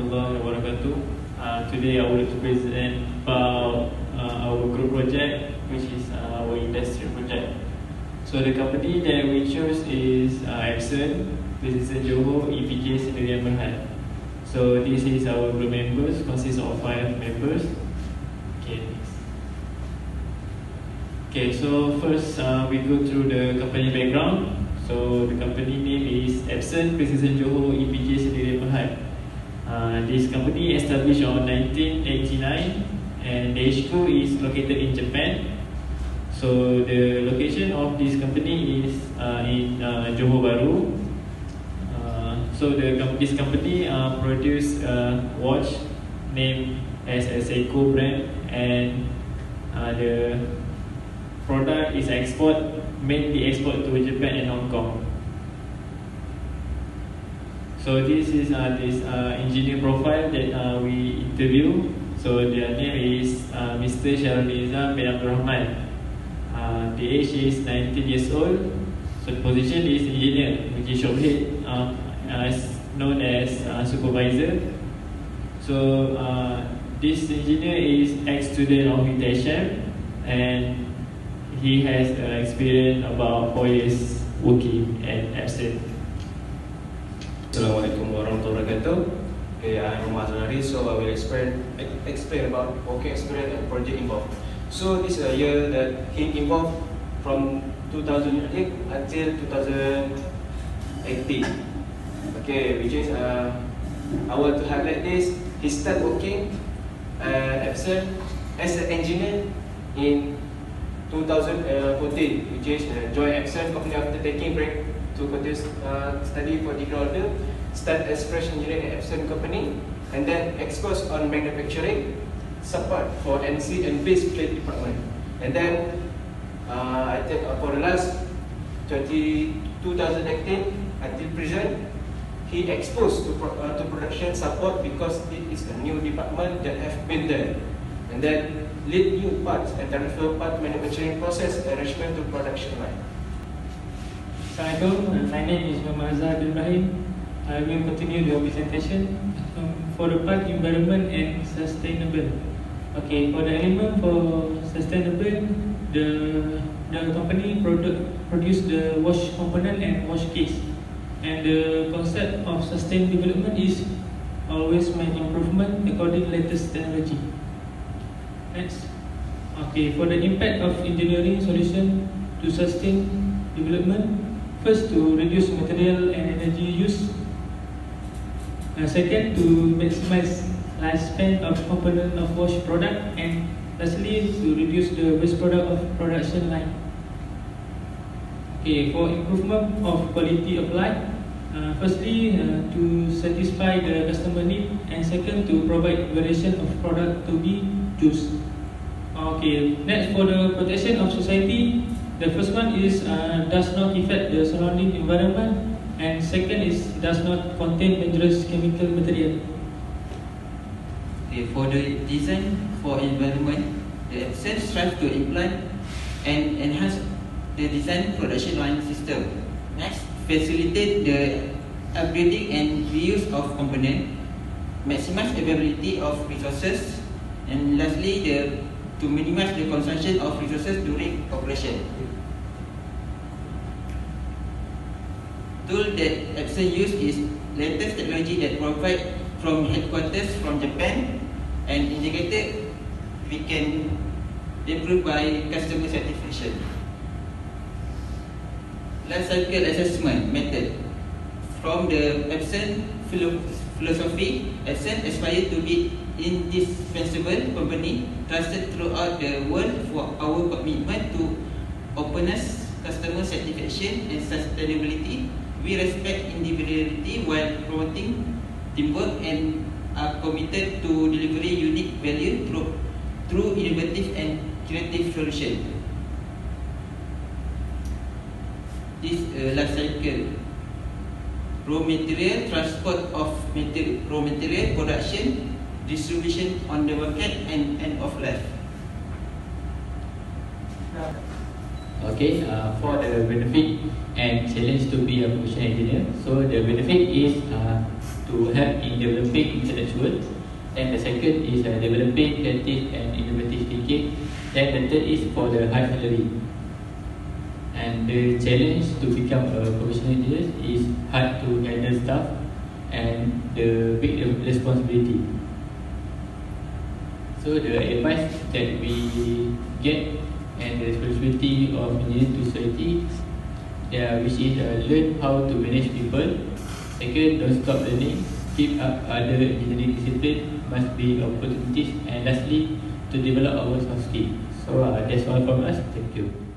warahmatullahi wabarakatuh. Today I would like to present about our group project, which is our industrial project. So the company that we chose is Epson, this is Johor, EPJ Sdn Bhd. So this is our group members, consists of 5 members. Okay, next. Okay, so first we go through the company background. So the company name is Epson Precision Johor EPJ Sdn Bhd. This company established on 1989 and the HQ is located in Japan. So the location of this company is in Johor Bahru. So this company produce watch named as a Seiko brand, and the product is mainly export to Japan and Hong Kong. So this is this engineer profile that we interview. So their name is Mr. Sharulnizam bin Abdul Rahman. The age is 19 years old. So the position is engineer, which is shop head, known as supervisor. So this engineer is ex-student of UTSM, and he has experience about 4 years working at Epson. Assalamualaikum warahmatullahi wabarakatuh. Okay, I'm Masyarakat, so I will explain about working experience and project involved. So this is a year that he involved from 2008 until 2018. Okay, which is I want to highlight this. He started working at Epson as an engineer in 2014, which is joined Epson company after taking break to continue study for degree holder. Start as fresh engineer at Epson company, and then exposed on manufacturing support for NC and base plate department. And then I think for the last 2018 until present, he exposed to production support because it is a new department that have been there. And then lead new parts and transfer part manufacturing process arrangement to production line. Assalamualaikum, my name is Muhammad Ibrahim. I will continue the presentation for the part environment and sustainable. Okay, for the element for sustainable, the company produce the wash component and wash case, and the concept of sustained development is always make improvement according to latest technology. Next. Okay, for the impact of engineering solution to sustain development, first to reduce material and energy use. Second, to maximize lifespan of component of wash product, and lastly, to reduce the waste product of production line. Okay, for improvement of quality applied, firstly, to satisfy the customer need, and second, to provide variation of product to be used. Okay, next, for the protection of society, the first one is does not affect the surrounding environment, and second is does not contain dangerous chemical material. Okay, for the design for environment, the Epson strives to implement and enhance the design production line system. Next, facilitate the upgrading and reuse of components, maximize availability of resources, and lastly, to minimize the consumption of resources during operation. Tool that Epson use is latest technology that provide from headquarters from Japan, and integrated we can improve by customer satisfaction. Life cycle assessment method. From the Epson philosophy, Epson aspires to be indispensable company trusted throughout the world for our commitment to openness, customer satisfaction, and sustainability. We respect individuality while promoting teamwork and are committed to delivering unique value through innovative and creative solutions. This life cycle: raw material, transport of raw material, production, distribution on the market, and end of life. Okay, for the benefit and challenge to be a production engineer. So the benefit is to to help in developing intellectual. And the second is developing creative and innovative thinking. Then the third is for the high salary. And the challenge to become a professional engineer is hard to handle staff and the big responsibility. So the advice that we get and the responsibility of engineering to society, which is learn how to manage people. Second, don't stop learning. Keep up other engineering discipline. Must be opportunities. And lastly, to develop our soft skills. So that's all from us. Thank you.